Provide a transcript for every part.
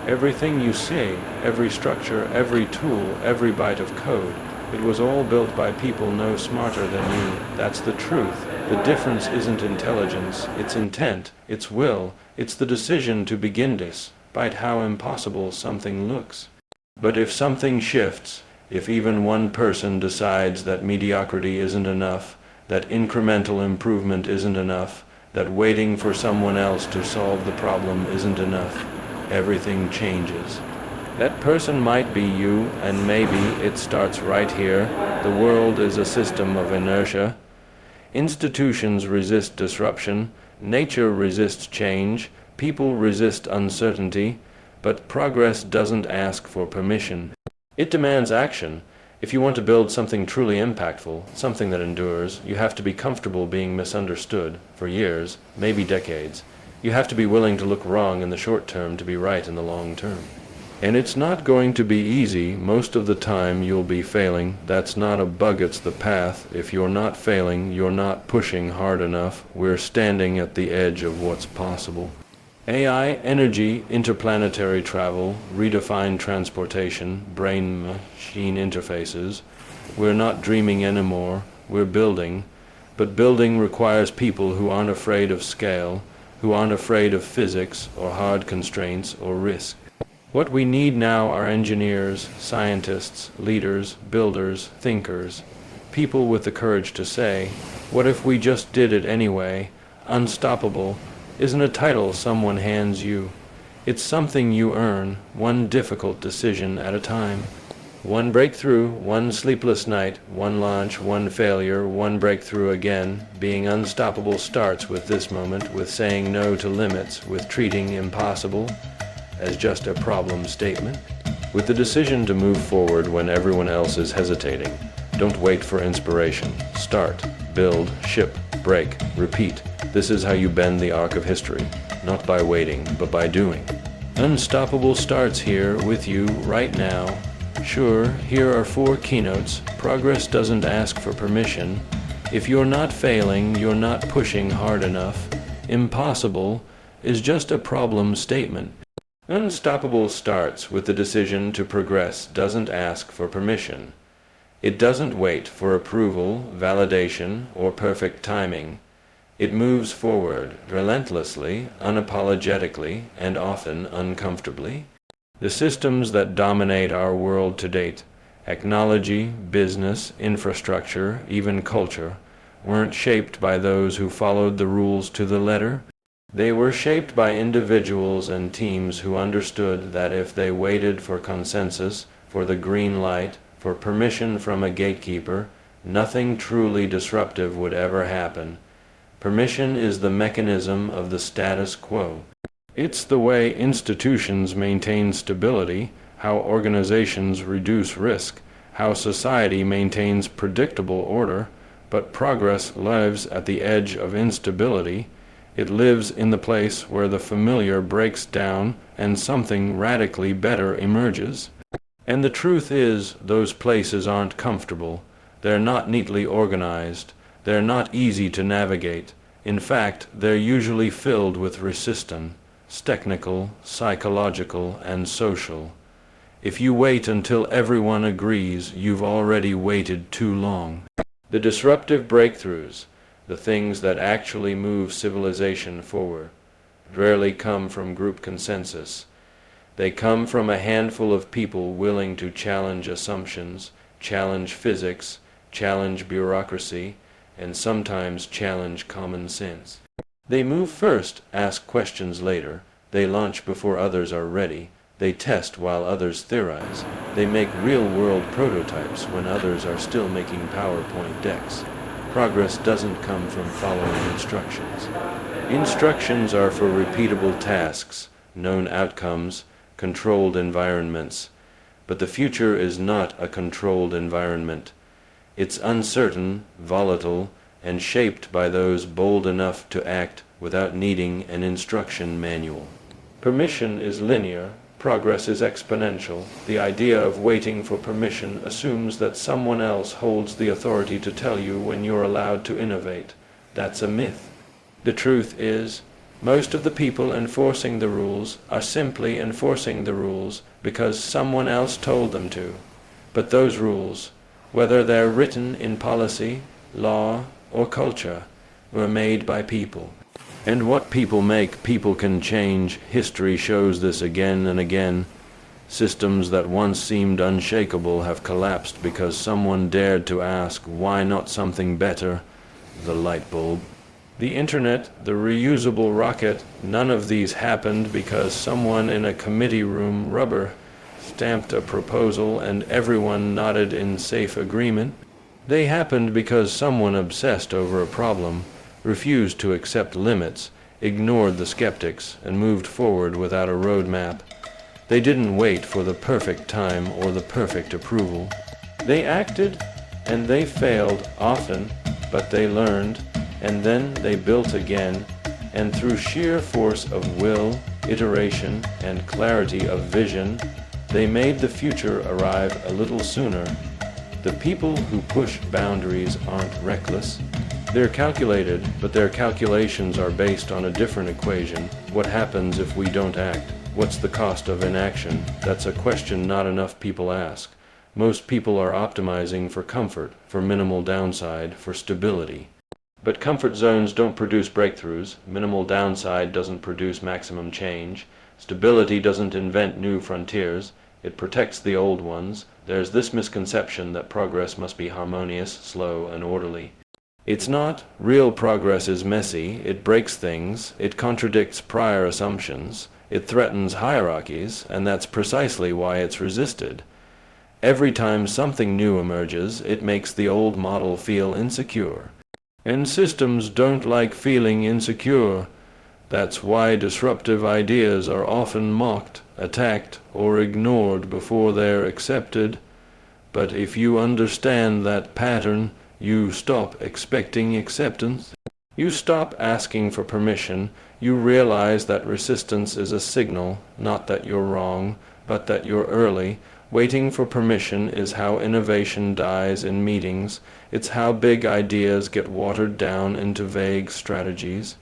Everything you see, every structure, every tool, every byte of code, it was all built by people no smarter than you. That's the truth. The difference isn't intelligence, it's intent, it's will, it's the decision to begin despite how impossible something looks. But if something shifts, if even one person decides that mediocrity isn't enough, that incremental improvement isn't enough, that waiting for someone else to solve the problem isn't enough, everything changes. That person might be you, and maybe it starts right here. The world is a system of inertia. Institutions resist disruption, nature resists change, people resist uncertainty, but progress doesn't ask for permission. It demands action. If you want to build something truly impactful, something that endures, you have to be comfortable being misunderstood for years, maybe decades. You have to be willing to look wrong in the short term to be right in the long term. And it's not going to be easy. Most of the time you'll be failing. That's not a bug, it's the path. If you're not failing, you're not pushing hard enough. We're standing at the edge of what's possible. AI, energy, interplanetary travel, redefined transportation, brain-machine interfaces. We're not dreaming anymore, we're building. But building requires people who aren't afraid of scale, who aren't afraid of physics or hard constraints or risk. What we need now are engineers, scientists, leaders, builders, thinkers, people with the courage to say, what if we just did it anyway? Unstoppable isn't a title someone hands you. It's something you earn, one difficult decision at a time. One breakthrough, one sleepless night, one launch, one failure, one breakthrough again. Being unstoppable starts with this moment, with saying no to limits, with treating impossible as just a problem statement, with the decision to move forward when everyone else is hesitating. Don't wait for inspiration. Start, build, ship, break, repeat. This is how you bend the arc of history, not by waiting, but by doing. Unstoppable starts here with you right now. Sure, here are 4 keynotes. Progress doesn't ask for permission. If you're not failing, you're not pushing hard enough. Impossible is just a problem statement. Unstoppable starts with the decision to progress, doesn't ask for permission. It doesn't wait for approval, validation, or perfect timing. It moves forward relentlessly, unapologetically, and often uncomfortably. The systems that dominate our world to date, technology, business, infrastructure, even culture, weren't shaped by those who followed the rules to the letter. They were shaped by individuals and teams who understood that if they waited for consensus, for the green light, for permission from a gatekeeper, nothing truly disruptive would ever happen. Permission is the mechanism of the status quo. It's the way institutions maintain stability, how organizations reduce risk, how society maintains predictable order, but progress lives at the edge of instability. It lives in the place where the familiar breaks down and something radically better emerges. And the truth is, those places aren't comfortable. They're not neatly organized. They're not easy to navigate. In fact, they're usually filled with resistance, technical, psychological, and social. If you wait until everyone agrees, you've already waited too long. The disruptive breakthroughs, the things that actually move civilization forward, rarely come from group consensus. They come from a handful of people willing to challenge assumptions, challenge physics, challenge bureaucracy, and sometimes challenge common sense. They move first, ask questions later. They launch before others are ready. They test while others theorize. They make real-world prototypes when others are still making PowerPoint decks. Progress doesn't come from following instructions. Instructions are for repeatable tasks, known outcomes, controlled environments. But the future is not a controlled environment. It's uncertain, volatile, and shaped by those bold enough to act without needing an instruction manual. Permission is linear, progress is exponential. The idea of waiting for permission assumes that someone else holds the authority to tell you when you're allowed to innovate. That's a myth. The truth is, Most of the people enforcing the rules are simply enforcing the rules because someone else told them to. But those rules, whether they're written in policy, law, or culture, were made by people. And what people make, people can change. History shows this again and again. Systems that once seemed unshakable have collapsed because someone dared to ask, why not something better? The light bulb. The internet, the reusable rocket, none of these happened because someone in a committee room rubber stamped a proposal and everyone nodded in safe agreement. They happened because someone obsessed over a problem, refused to accept limits, ignored the skeptics, and moved forward without a roadmap. They didn't wait for the perfect time or the perfect approval. They acted, and they failed often, but they learned, and then they built again, and through sheer force of will, iteration, and clarity of vision, they made the future arrive a little sooner. The people who push boundaries aren't reckless. They're calculated, but their calculations are based on a different equation. What happens if we don't act? What's the cost of inaction? That's a question not enough people ask. Most people are optimizing for comfort, for minimal downside, for stability. But comfort zones don't produce breakthroughs. Minimal downside doesn't produce maximum change. Stability doesn't invent new frontiers. It protects the old ones. There's this misconception that progress must be harmonious, slow, and orderly. It's not. Real progress is messy. It breaks things. It contradicts prior assumptions. It threatens hierarchies, and that's precisely why it's resisted. Every time something new emerges, it makes the old model feel insecure. And systems don't like feeling insecure. That's why disruptive ideas are often mocked, attacked, or ignored before they're accepted. But if you understand that pattern, you stop expecting acceptance. You stop asking for permission. You realize that resistance is a signal, not that you're wrong, but that you're early. Waiting for permission is how innovation dies in meetings. It's how big ideas get watered down into vague strategies.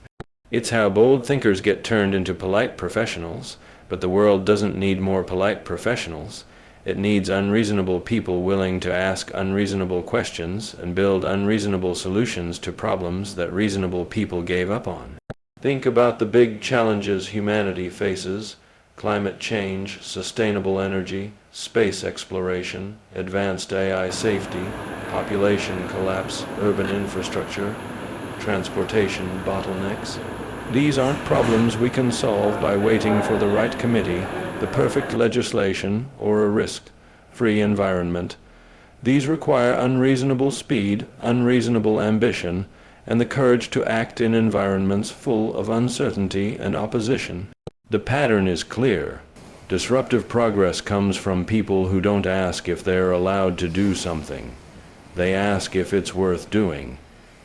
It's how bold thinkers get turned into polite professionals. But the world doesn't need more polite professionals. It needs unreasonable people willing to ask unreasonable questions and build unreasonable solutions to problems that reasonable people gave up on. Think about the big challenges humanity faces: climate change, sustainable energy, space exploration, advanced AI safety, population collapse, urban infrastructure, transportation bottlenecks. These aren't problems we can solve by waiting for the right committee, the perfect legislation, or a risk-free environment. These require unreasonable speed, unreasonable ambition, and the courage to act in environments full of uncertainty and opposition. The pattern is clear. Disruptive progress comes from people who don't ask if they're allowed to do something. They ask if it's worth doing.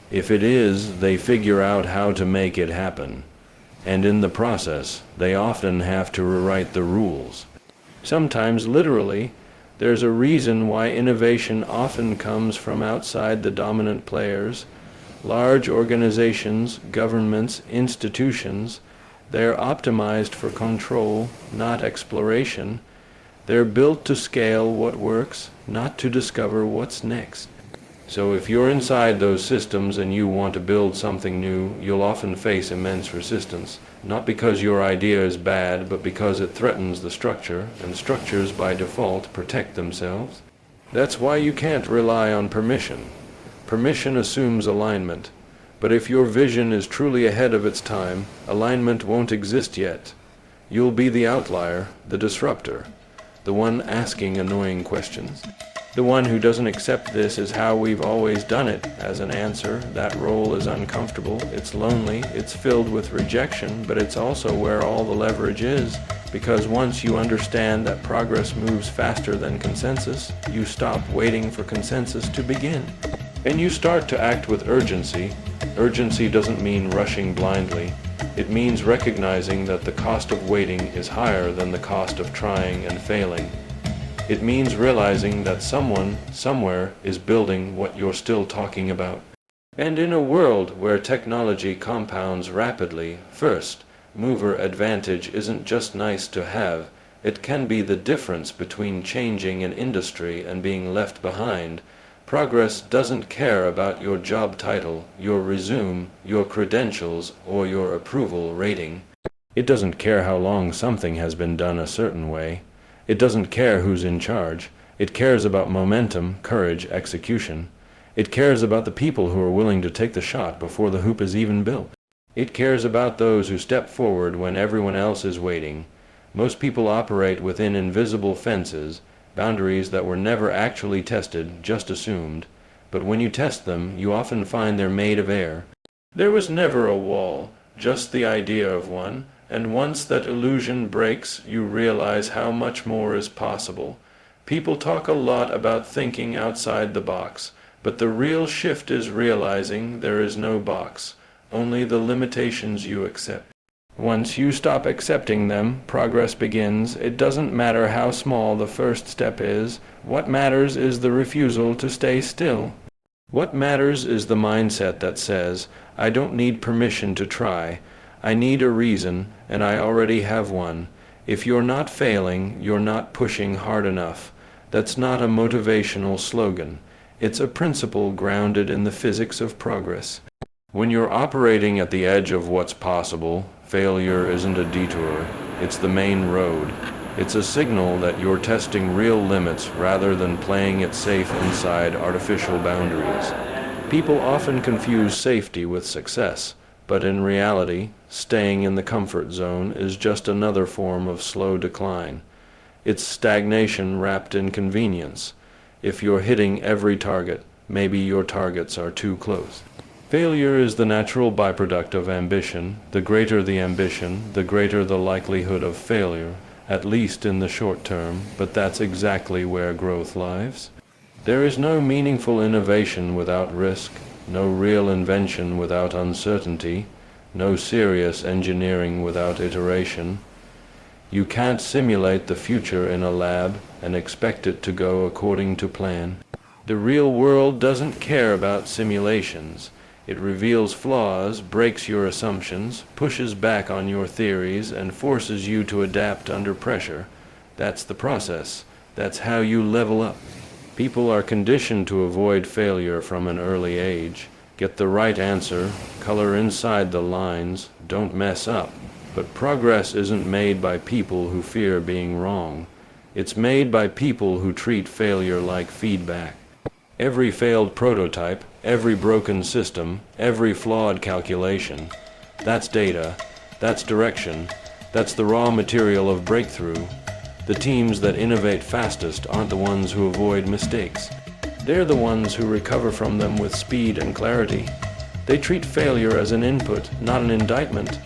If it is, they figure out how to make it happen. And in the process, they often have to rewrite the rules. Sometimes, literally, there's a reason why innovation often comes from outside the dominant players. Large organizations, governments, institutions, they're optimized for control, not exploration. They're built to scale what works, not to discover what's next. So if you're inside those systems and you want to build something new, you'll often face immense resistance, not because your idea is bad, but because it threatens the structure, and structures by default protect themselves. That's why you can't rely on permission. Permission assumes alignment, but if your vision is truly ahead of its time, alignment won't exist yet. You'll be the outlier, the disruptor, the one asking annoying questions. The one who doesn't accept this is how we've always done it as an answer. That role is uncomfortable, it's lonely, it's filled with rejection, but it's also where all the leverage is, because once you understand that progress moves faster than consensus, you stop waiting for consensus to begin. And you start to act with urgency. Urgency doesn't mean rushing blindly. It means recognizing that the cost of waiting is higher than the cost of trying and failing. It means realizing that someone, somewhere, is building what you're still talking about. And in a world where technology compounds rapidly, first mover advantage isn't just nice to have, it can be the difference between changing an industry and being left behind. Progress doesn't care about your job title, your resume, your credentials, or your approval rating. It doesn't care how long something has been done a certain way. It doesn't care who's in charge. It cares about momentum, courage, execution. It cares about the people who are willing to take the shot before the hoop is even built. It cares about those who step forward when everyone else is waiting. Most people operate within invisible fences, boundaries that were never actually tested, just assumed. But when you test them, you often find they're made of air. There was never a wall, just the idea of one, and once that illusion breaks, you realize how much more is possible. People talk a lot about thinking outside the box, but the real shift is realizing there is no box, only the limitations you accept. Once you stop accepting them, progress begins. It doesn't matter how small the first step is. What matters is the refusal to stay still. What matters is the mindset that says, I don't need permission to try. I need a reason, and I already have one. If you're not failing, you're not pushing hard enough. That's not a motivational slogan. It's a principle grounded in the physics of progress. When you're operating at the edge of what's possible, failure isn't a detour, it's the main road. It's a signal that you're testing real limits rather than playing it safe inside artificial boundaries. People often confuse safety with success, but in reality, staying in the comfort zone is just another form of slow decline. It's stagnation wrapped in convenience. If you're hitting every target, maybe your targets are too close. Failure is the natural byproduct of ambition. The greater the ambition, the greater the likelihood of failure, at least in the short term, but that's exactly where growth lies. There is no meaningful innovation without risk, no real invention without uncertainty, no serious engineering without iteration. You can't simulate the future in a lab and expect it to go according to plan. The real world doesn't care about simulations. It reveals flaws, breaks your assumptions, pushes back on your theories, and forces you to adapt under pressure. That's the process. That's how you level up. People are conditioned to avoid failure from an early age. Get the right answer, color inside the lines, don't mess up. But progress isn't made by people who fear being wrong. It's made by people who treat failure like feedback. Every failed prototype, every broken system, every flawed calculation, that's data, that's direction, that's the raw material of breakthrough. The teams that innovate fastest aren't the ones who avoid mistakes. They're the ones who recover from them with speed and clarity. They treat failure as an input, not an indictment.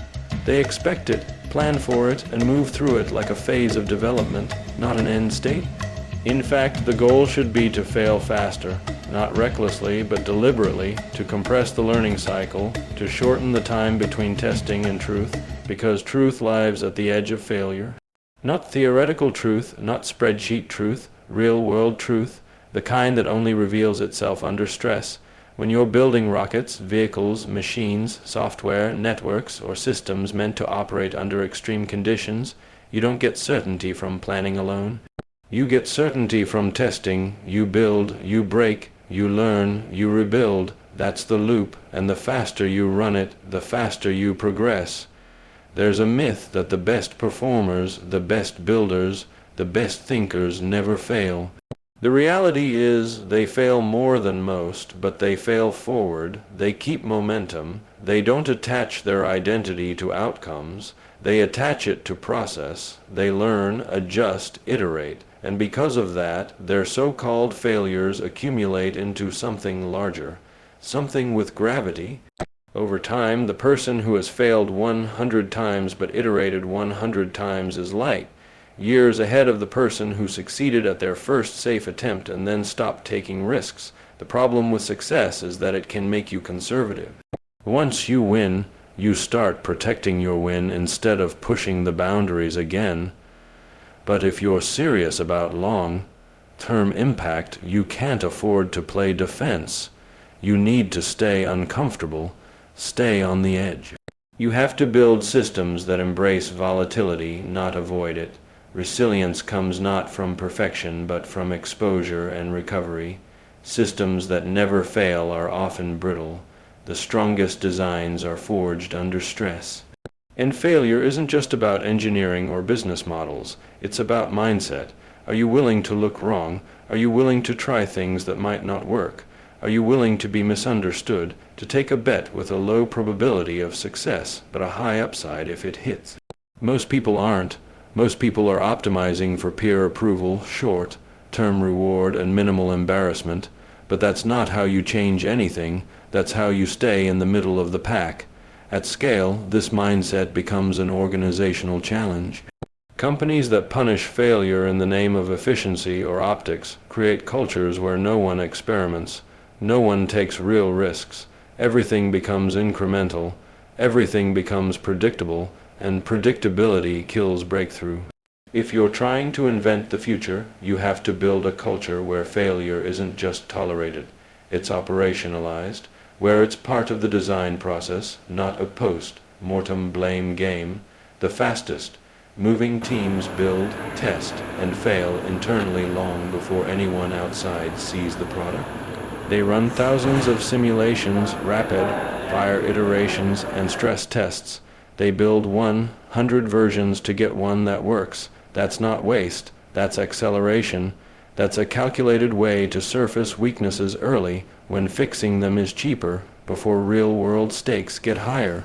They expect it, plan for it, and move through it like a phase of development, not an end state. In fact, the goal should be to fail faster, not recklessly, but deliberately, to compress the learning cycle, to shorten the time between testing and truth, because truth lies at the edge of failure. Not theoretical truth, not spreadsheet truth, real-world truth, the kind that only reveals itself under stress. When you're building rockets, vehicles, machines, software, networks, or systems meant to operate under extreme conditions, you don't get certainty from planning alone. You get certainty from testing. You build, you break, you learn, you rebuild. That's the loop, and the faster you run it, the faster you progress. There's a myth that the best performers, the best builders, the best thinkers never fail. The reality is they fail more than most, but they fail forward. They keep momentum. They don't attach their identity to outcomes. They attach it to process. They learn, adjust, iterate. And because of that, their so-called failures accumulate into something larger, something with gravity. Over time, the person who has failed 100 times but iterated 100 times is light, years ahead of the person who succeeded at their first safe attempt and then stopped taking risks. The problem with success is that it can make you conservative. Once you win, you start protecting your win instead of pushing the boundaries again. But if you're serious about long-term impact, you can't afford to play defense. You need to stay uncomfortable, stay on the edge. You have to build systems that embrace volatility, not avoid it. Resilience comes not from perfection, but from exposure and recovery. Systems that never fail are often brittle. The strongest designs are forged under stress. And failure isn't just about engineering or business models. It's about mindset. Are you willing to look wrong? Are you willing to try things that might not work? Are you willing to be misunderstood, to take a bet with a low probability of success, but a high upside if it hits? Most people aren't. Most people are optimizing for peer approval, short-term reward, and minimal embarrassment. But that's not how you change anything. That's how you stay in the middle of the pack. At scale, this mindset becomes an organizational challenge. Companies that punish failure in the name of efficiency or optics create cultures where no one experiments, no one takes real risks, everything becomes incremental, everything becomes predictable, and predictability kills breakthrough. If you're trying to invent the future, you have to build a culture where failure isn't just tolerated, it's operationalized, where it's part of the design process, not a post-mortem blame game. The fastest moving teams build, test, and fail internally long before anyone outside sees the product. They run thousands of simulations, rapid-fire iterations, and stress tests. They build 100 versions to get one that works. That's not waste, that's acceleration. That's a calculated way to surface weaknesses early when fixing them is cheaper before real-world stakes get higher.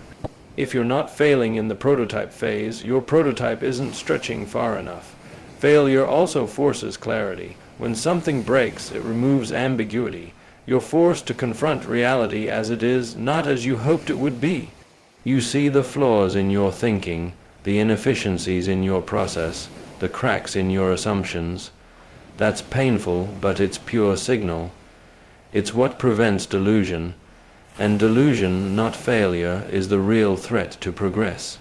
If you're not failing in the prototype phase, your prototype isn't stretching far enough. Failure also forces clarity. When something breaks, it removes ambiguity. You're forced to confront reality as it is, not as you hoped it would be. You see the flaws in your thinking, the inefficiencies in your process, the cracks in your assumptions. That's painful, but it's pure signal. It's what prevents delusion. And delusion, not failure, is the real threat to progress.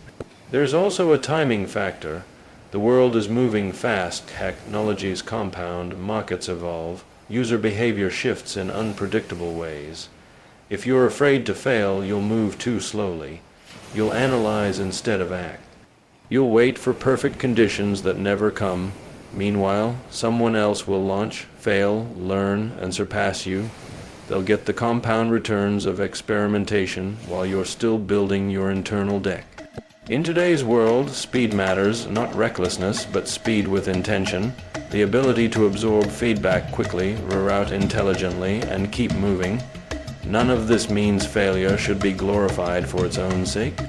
There's also a timing factor. The world is moving fast, technologies compound, markets evolve, user behavior shifts in unpredictable ways. If you're afraid to fail, you'll move too slowly. You'll analyze instead of act. You'll wait for perfect conditions that never come. Meanwhile, someone else will launch, fail, learn, and surpass you. They'll get the compound returns of experimentation while you're still building your internal deck. In today's world, speed matters, not recklessness, but speed with intention. The ability to absorb feedback quickly, reroute intelligently, and keep moving. None of this means failure should be glorified for its own sake.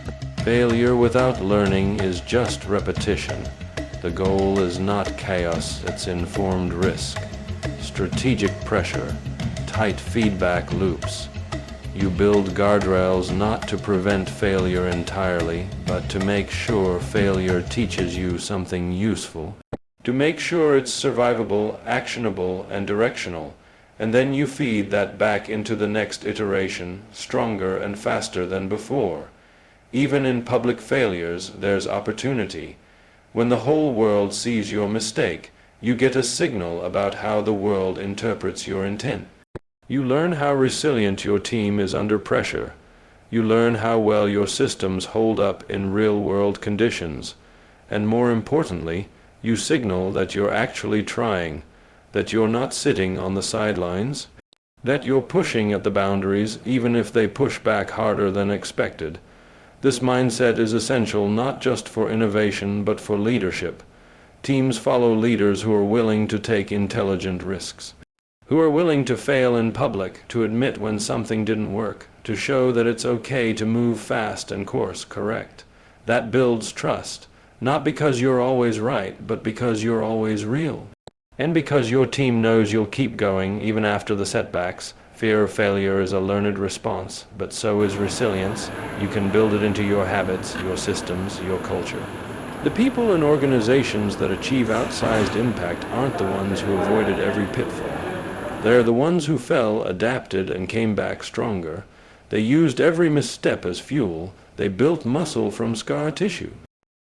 Failure without learning is just repetition. The goal is not chaos, it's informed risk. Strategic pressure, tight feedback loops. You build guardrails not to prevent failure entirely, but to make sure failure teaches you something useful. To make sure it's survivable, actionable, and directional. And then you feed that back into the next iteration, stronger and faster than before. Even in public failures, there's opportunity. When the whole world sees your mistake, you get a signal about how the world interprets your intent. You learn how resilient your team is under pressure. You learn how well your systems hold up in real-world conditions. And more importantly, you signal that you're actually trying, that you're not sitting on the sidelines, that you're pushing at the boundaries even if they push back harder than expected. This mindset is essential not just for innovation but for leadership. Teams follow leaders who are willing to take intelligent risks, who are willing to fail in public, to admit when something didn't work, to show that it's okay to move fast and course correct. That builds trust, not because you're always right, but because you're always real. And because your team knows you'll keep going even after the setbacks. Fear of failure is a learned response, but so is resilience. You can build it into your habits, your systems, your culture. The people and organizations that achieve outsized impact aren't the ones who avoided every pitfall. They're the ones who fell, adapted, and came back stronger. They used every misstep as fuel. They built muscle from scar tissue.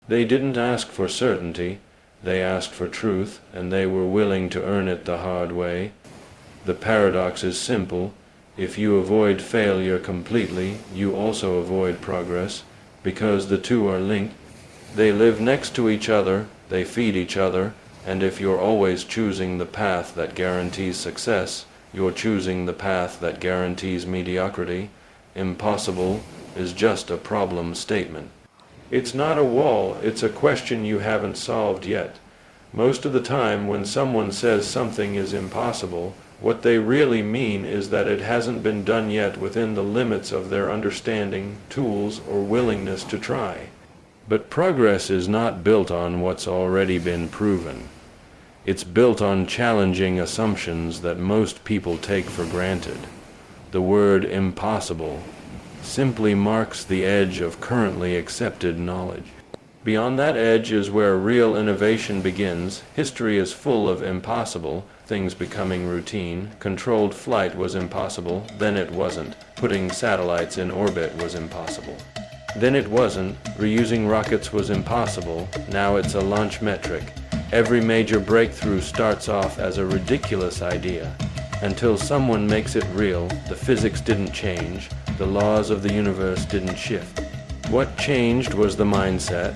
They didn't ask for certainty. They asked for truth, and they were willing to earn it the hard way. The paradox is simple. If you avoid failure completely, you also avoid progress, because the two are linked. They live next to each other, they feed each other, and if you're always choosing the path that guarantees success, you're choosing the path that guarantees mediocrity. Impossible is just a problem statement. It's not a wall, it's a question you haven't solved yet. Most of the time when someone says something is impossible, what they really mean is that it hasn't been done yet within the limits of their understanding, tools, or willingness to try. But progress is not built on what's already been proven. It's built on challenging assumptions that most people take for granted. The word impossible simply marks the edge of currently accepted knowledge. Beyond that edge is where real innovation begins. History is full of impossible things becoming routine. Controlled flight was impossible, then it wasn't. Putting satellites in orbit was impossible. Then it wasn't. Reusing rockets was impossible, now it's a launch metric. Every major breakthrough starts off as a ridiculous idea. Until someone makes it real, the physics didn't change, the laws of the universe didn't shift. What changed was the mindset,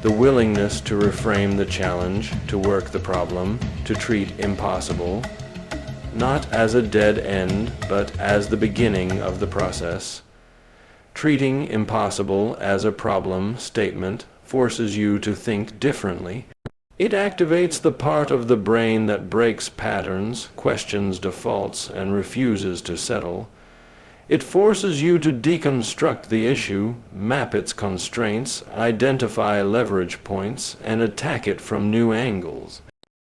the willingness to reframe the challenge, to work the problem, to treat impossible, not as a dead end, but as the beginning of the process. Treating impossible as a problem statement forces you to think differently. It activates the part of the brain that breaks patterns, questions defaults, and refuses to settle. It forces you to deconstruct the issue, map its constraints, identify leverage points, and attack it from new angles.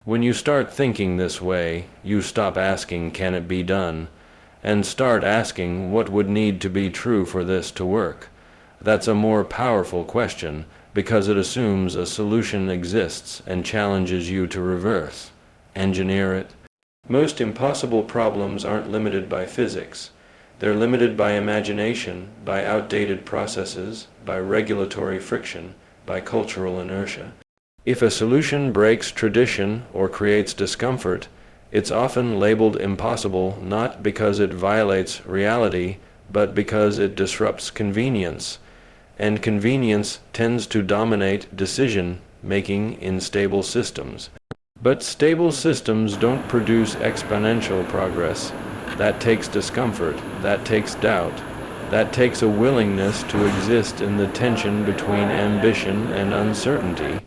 When you start thinking this way, you stop asking, "Can it be done?" and start asking, "What would need to be true for this to work?" That's a more powerful question, because it assumes a solution exists and challenges you to reverse, engineer it. Most impossible problems aren't limited by physics. They're limited by imagination, by outdated processes, by regulatory friction, by cultural inertia. If a solution breaks tradition or creates discomfort, it's often labeled impossible not because it violates reality, but because it disrupts convenience. And convenience tends to dominate decision-making in stable systems. But stable systems don't produce exponential progress. That takes discomfort, that takes doubt, that takes a willingness to exist in the tension between ambition and uncertainty.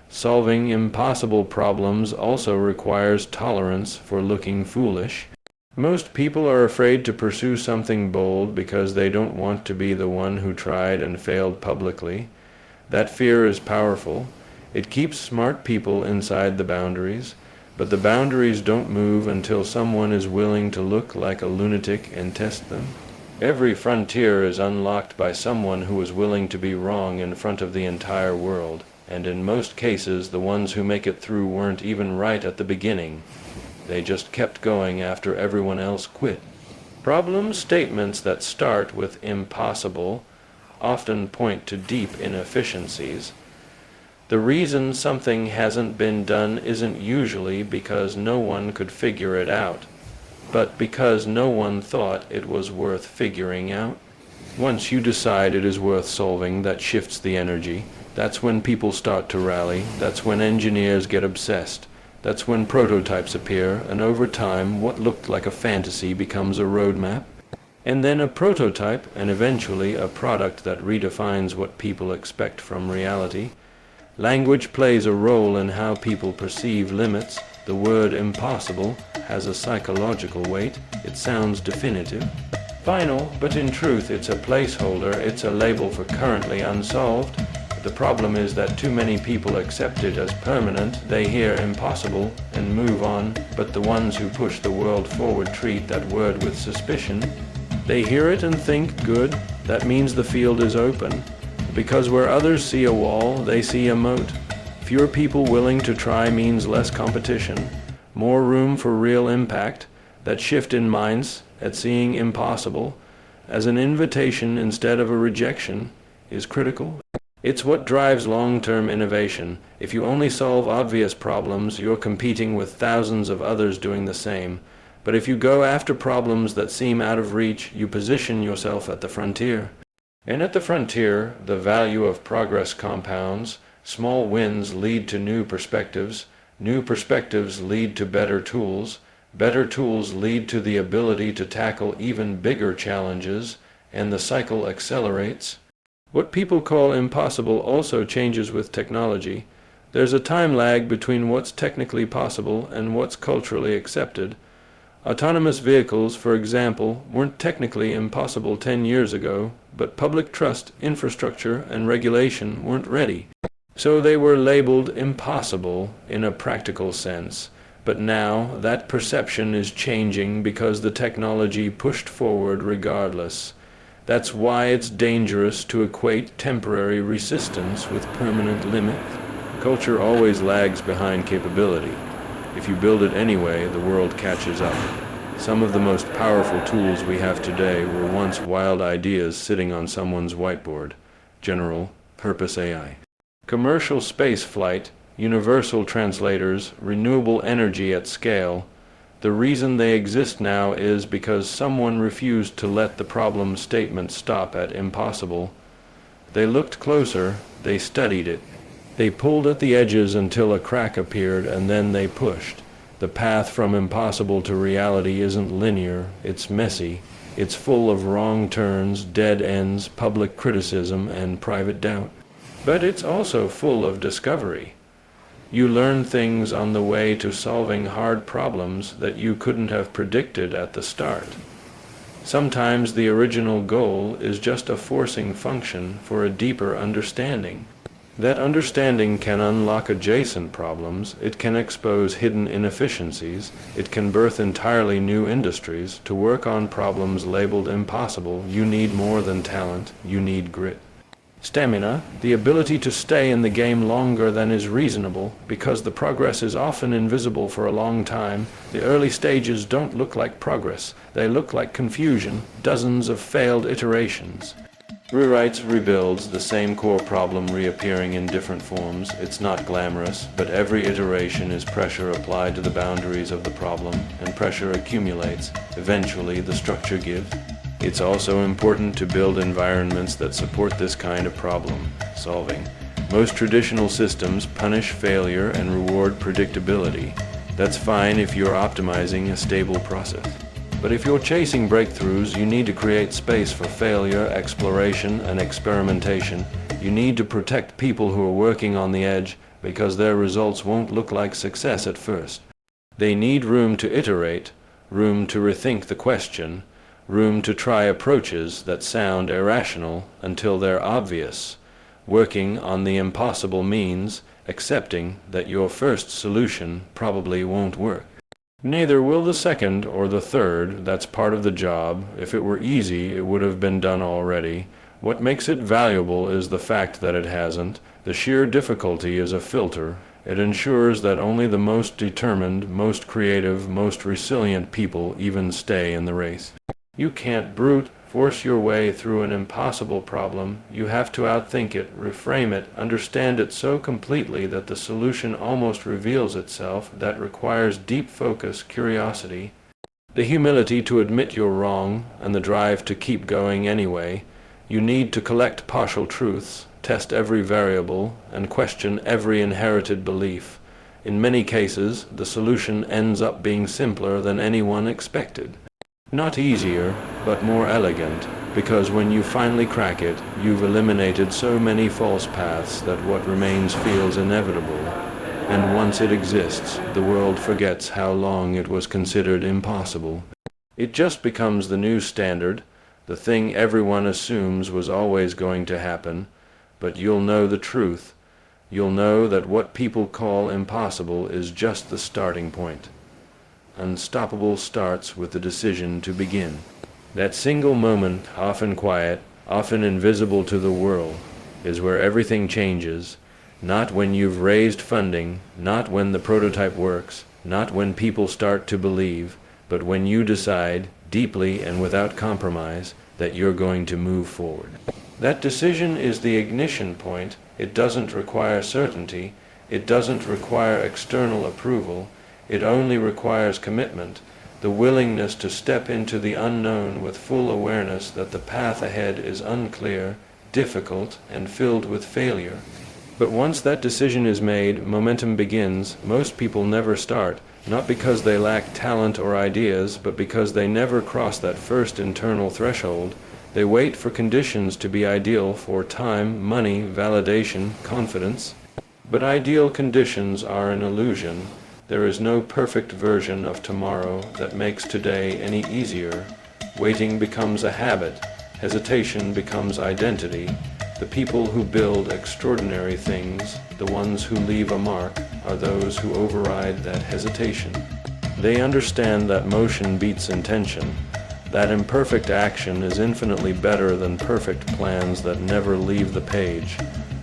Solving impossible problems also requires tolerance for looking foolish. Most people are afraid to pursue something bold because they don't want to be the one who tried and failed publicly. That fear is powerful. It keeps smart people inside the boundaries, but the boundaries don't move until someone is willing to look like a lunatic and test them. Every frontier is unlocked by someone who is willing to be wrong in front of the entire world, and in most cases the ones who make it through weren't even right at the beginning. They just kept going after everyone else quit. Problem statements that start with impossible often point to deep inefficiencies. The reason something hasn't been done isn't usually because no one could figure it out, but because no one thought it was worth figuring out. Once you decide it is worth solving, that shifts the energy. That's when people start to rally. That's when engineers get obsessed. That's when prototypes appear, and over time, what looked like a fantasy becomes a roadmap, and then a prototype, and eventually a product that redefines what people expect from reality. Language plays a role in how people perceive limits. The word impossible has a psychological weight. It sounds definitive, final, but in truth it's a placeholder. It's a label for currently unsolved. The problem is that too many people accept it as permanent. They hear impossible and move on, but the ones who push the world forward treat that word with suspicion. They hear it and think, good, that means the field is open. Because where others see a wall, they see a moat. Fewer people willing to try means less competition, more room for real impact. That shift in minds at seeing impossible as an invitation instead of a rejection is critical. It's what drives long-term innovation. If you only solve obvious problems, you're competing with thousands of others doing the same. But if you go after problems that seem out of reach, you position yourself at the frontier. And at the frontier, the value of progress compounds. Small wins lead to new perspectives lead to better tools lead to the ability to tackle even bigger challenges, and the cycle accelerates. What people call impossible also changes with technology. There's a time lag between what's technically possible and what's culturally accepted. Autonomous vehicles, for example, weren't technically impossible 10 years ago, but public trust, infrastructure, and regulation weren't ready. So they were labeled impossible in a practical sense. But now that perception is changing because the technology pushed forward regardless. That's why it's dangerous to equate temporary resistance with permanent limit. Culture always lags behind capability. If you build it anyway, the world catches up. Some of the most powerful tools we have today were once wild ideas sitting on someone's whiteboard. General Purpose AI. Commercial space flight, universal translators, renewable energy at scale. The reason they exist now is because someone refused to let the problem statement stop at impossible. They looked closer, they studied it. They pulled at the edges until a crack appeared, and then they pushed. The path from impossible to reality isn't linear, it's messy. It's full of wrong turns, dead ends, public criticism, and private doubt. But it's also full of discovery. You learn things on the way to solving hard problems that you couldn't have predicted at the start. Sometimes the original goal is just a forcing function for a deeper understanding. That understanding can unlock adjacent problems, it can expose hidden inefficiencies, it can birth entirely new industries. To work on problems labeled impossible, you need more than talent, you need grit. Stamina, the ability to stay in the game longer than is reasonable, because the progress is often invisible for a long time. The early stages don't look like progress, they look like confusion, dozens of failed iterations. Rewrites, rebuilds, the same core problem reappearing in different forms. It's not glamorous, but every iteration is pressure applied to the boundaries of the problem, and pressure accumulates. Eventually, the structure gives. It's also important to build environments that support this kind of problem solving. Most traditional systems punish failure and reward predictability. That's fine if you're optimizing a stable process. But if you're chasing breakthroughs, you need to create space for failure, exploration, and experimentation. You need to protect people who are working on the edge because their results won't look like success at first. They need room to iterate, room to rethink the question, room to try approaches that sound irrational until they're obvious. Working on the impossible means accepting that your first solution probably won't work. Neither will the second or the third. That's part of the job. If it were easy, it would have been done already. What makes it valuable is the fact that it hasn't. The sheer difficulty is a filter. It ensures that only the most determined, most creative, most resilient people even stay in the race. You can't brute force your way through an impossible problem. You have to outthink it, reframe it, understand it so completely that the solution almost reveals itself. That requires deep focus, curiosity, the humility to admit you're wrong, and the drive to keep going anyway. You need to collect partial truths, test every variable, and question every inherited belief. In many cases, the solution ends up being simpler than anyone expected. Not easier, but more elegant, because when you finally crack it, you've eliminated so many false paths that what remains feels inevitable. And once it exists, the world forgets how long it was considered impossible. It just becomes the new standard, the thing everyone assumes was always going to happen. But you'll know the truth. You'll know that what people call impossible is just the starting point. Unstoppable starts with the decision to begin. That single moment, often quiet, often invisible to the world, is where everything changes. Not when you've raised funding, not when the prototype works, not when people start to believe, but when you decide, deeply and without compromise, that you're going to move forward. That decision is the ignition point. It doesn't require certainty. It doesn't require external approval. It only requires commitment. the willingness to step into the unknown with full awareness that the path ahead is unclear, difficult, and filled with failure. But once that decision is made, momentum begins. Most people never start, not because they lack talent or ideas, but because they never cross that first internal threshold. They wait for conditions to be ideal for time, money, validation, confidence. But ideal conditions are an illusion. There is no perfect version of tomorrow that makes today any easier. Waiting becomes a habit. Hesitation becomes identity. The people who build extraordinary things, the ones who leave a mark, are those who override that hesitation. They understand that motion beats intention, that imperfect action is infinitely better than perfect plans that never leave the page.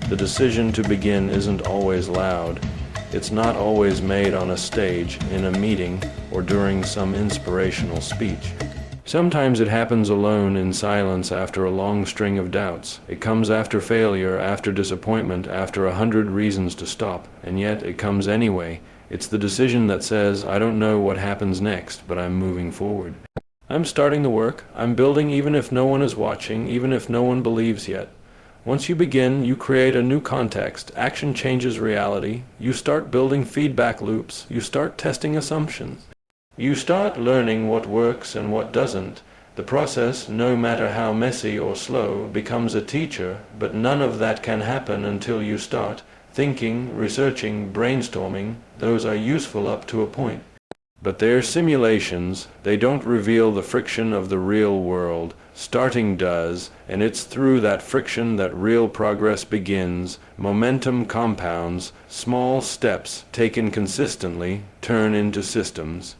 The decision to begin isn't always loud. It's not always made on a stage, in a meeting, or during some inspirational speech. Sometimes it happens alone in silence after a long string of doubts. It comes after failure, after disappointment, after 100 reasons to stop, and yet it comes anyway. It's the decision that says, I don't know what happens next, but I'm moving forward. I'm starting the work. I'm building even if no one is watching, even if no one believes yet. Once you begin, you create a new context. Action changes reality. You start building feedback loops. You start testing assumptions. You start learning what works and what doesn't. The process, no matter how messy or slow, becomes a teacher, but none of that can happen until you start. Thinking, researching, brainstorming, those are useful up to a point. But they're simulations. They don't reveal the friction of the real world. Starting does, and it's through that friction that real progress begins. Momentum compounds. Small steps, taken consistently, turn into systems.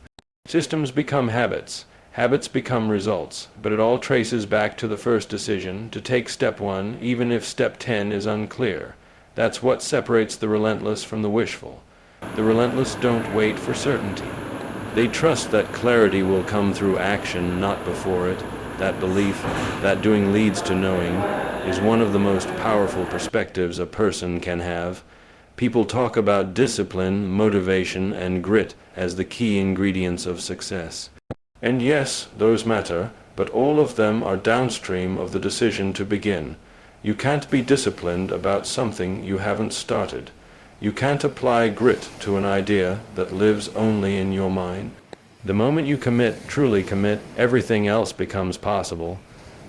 Systems become habits. Habits become results. But it all traces back to the first decision, to take step 1, even if step 10 is unclear. That's what separates the relentless from the wishful. The relentless don't wait for certainty. They trust that clarity will come through action, not before it. That belief, that doing leads to knowing, is one of the most powerful perspectives a person can have. People talk about discipline, motivation, and grit as the key ingredients of success. And yes, those matter, but all of them are downstream of the decision to begin. You can't be disciplined about something you haven't started. You can't apply grit to an idea that lives only in your mind. The moment you commit, truly commit, everything else becomes possible.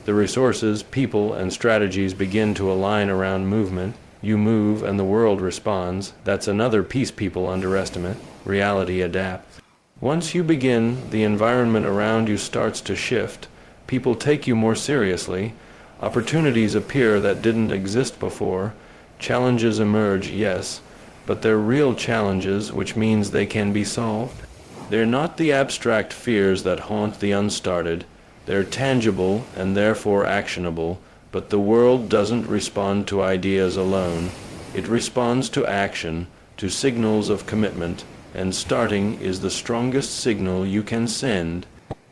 The resources, people, and strategies begin to align around movement. You move and the world responds. That's another piece people underestimate. Reality adapts. Once you begin, the environment around you starts to shift. People take you more seriously. Opportunities appear that didn't exist before. Challenges emerge, yes, but they're real challenges, which means they can be solved. They're not the abstract fears that haunt the unstarted. They're tangible and therefore actionable, but the world doesn't respond to ideas alone. It responds to action, to signals of commitment, and starting is the strongest signal you can send.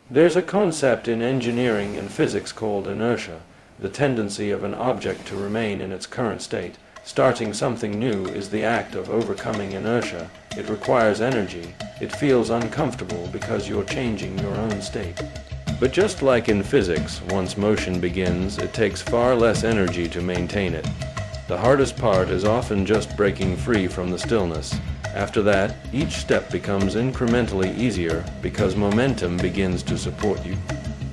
There's a concept in engineering and physics called inertia, the tendency of an object to remain in its current state. Starting something new is the act of overcoming inertia. It requires energy. It feels uncomfortable because you're changing your own state. But just like in physics, once motion begins, it takes far less energy to maintain it. The hardest part is often just breaking free from the stillness. After that, each step becomes incrementally easier because momentum begins to support you.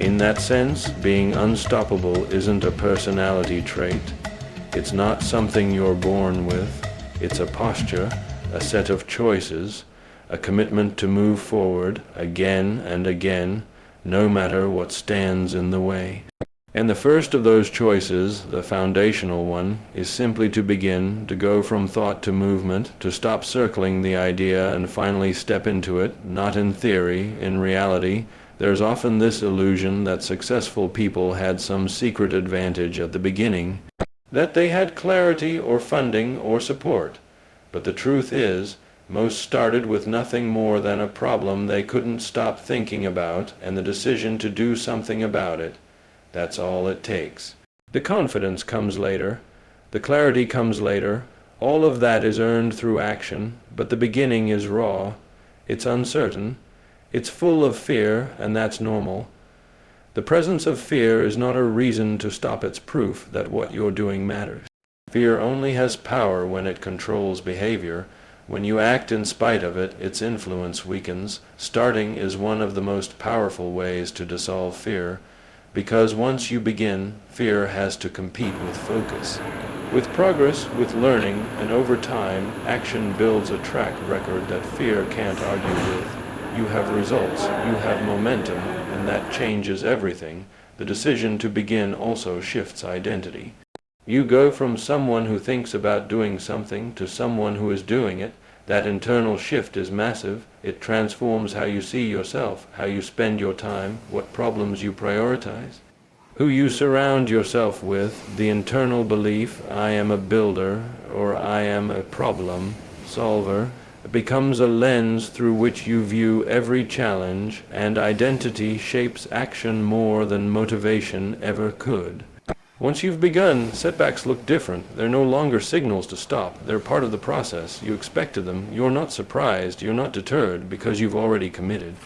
In that sense, being unstoppable isn't a personality trait. It's not something you're born with. It's a posture, a set of choices, a commitment to move forward again and again, no matter what stands in the way. And the first of those choices, the foundational one, is simply to begin, to go from thought to movement, to stop circling the idea and finally step into it, not in theory, in reality. There's often this illusion that successful people had some secret advantage at the beginning, that they had clarity or funding or support. But the truth is, most started with nothing more than a problem they couldn't stop thinking about and the decision to do something about it. That's all it takes. The confidence comes later. The clarity comes later. All of that is earned through action, but the beginning is raw. It's uncertain. It's full of fear, and that's normal. The presence of fear is not a reason to stop. It's proof that what you're doing matters. Fear only has power when it controls behavior. When you act in spite of it, its influence weakens. Starting is one of the most powerful ways to dissolve fear, because once you begin, fear has to compete with focus. With progress, with learning, and over time, action builds a track record that fear can't argue with. You have results, you have momentum, and that changes everything. The decision to begin also shifts identity. You go from someone who thinks about doing something to someone who is doing it. That internal shift is massive. It transforms how you see yourself, how you spend your time, what problems you prioritize, who you surround yourself with. The internal belief, I am a builder, or I am a problem solver, becomes a lens through which you view every challenge, and identity shapes action more than motivation ever could. Once you've begun, setbacks look different. They're no longer signals to stop. They're part of the process. You expected them. You're not surprised. You're not deterred, because you've already committed.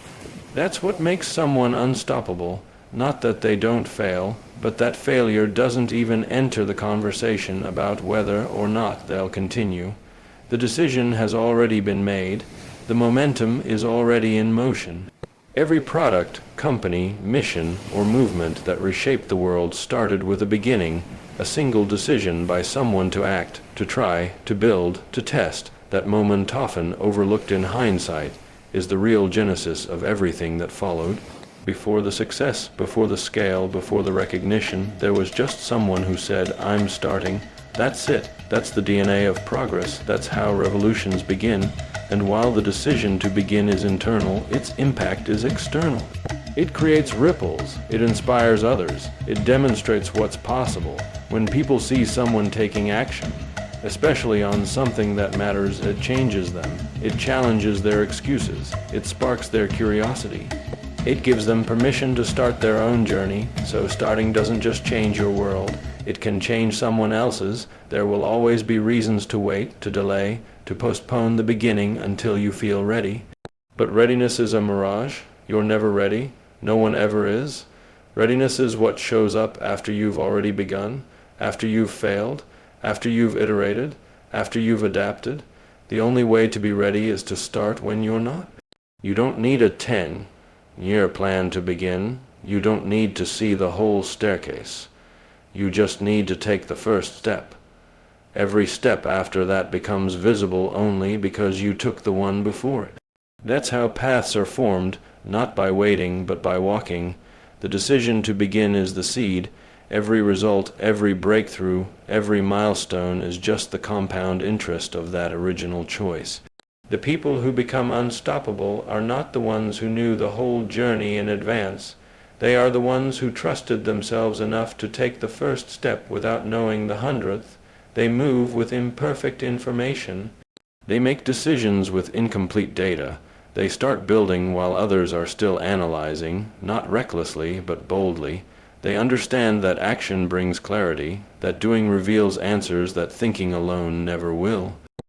That's what makes someone unstoppable. Not that they don't fail, but that failure doesn't even enter the conversation about whether or not they'll continue. The decision has already been made. The momentum is already in motion. Every product, company, mission, or movement that reshaped the world started with a beginning, a single decision by someone to act, to try, to build, to test. That moment, often overlooked in hindsight, is the real genesis of everything that followed. Before the success, before the scale, before the recognition, there was just someone who said, I'm starting. That's it. That's the DNA of progress. That's how revolutions begin. And while the decision to begin is internal, its impact is external. It creates ripples. It inspires others. It demonstrates what's possible. When people see someone taking action, especially on something that matters, it changes them. It challenges their excuses. It sparks their curiosity. It gives them permission to start their own journey. So starting doesn't just change your world. It can change someone else's. There will always be reasons to wait, to delay, to postpone the beginning until you feel ready. But readiness is a mirage. You're never ready. No one ever is. Readiness is what shows up after you've already begun, after you've failed, after you've iterated, after you've adapted. The only way to be ready is to start when you're not. You don't need a 10-year plan to begin. You don't need to see the whole staircase. You just need to take the first step. Every step after that becomes visible only because you took the one before it. That's how paths are formed, not by waiting, but by walking. The decision to begin is the seed. Every result, every breakthrough, every milestone is just the compound interest of that original choice. The people who become unstoppable are not the ones who knew the whole journey in advance. They are the ones who trusted themselves enough to take the first step without knowing the 100th. They move with imperfect information. They make decisions with incomplete data. They start building while others are still analyzing, not recklessly, but boldly. They understand that action brings clarity, that doing reveals answers that thinking alone never will.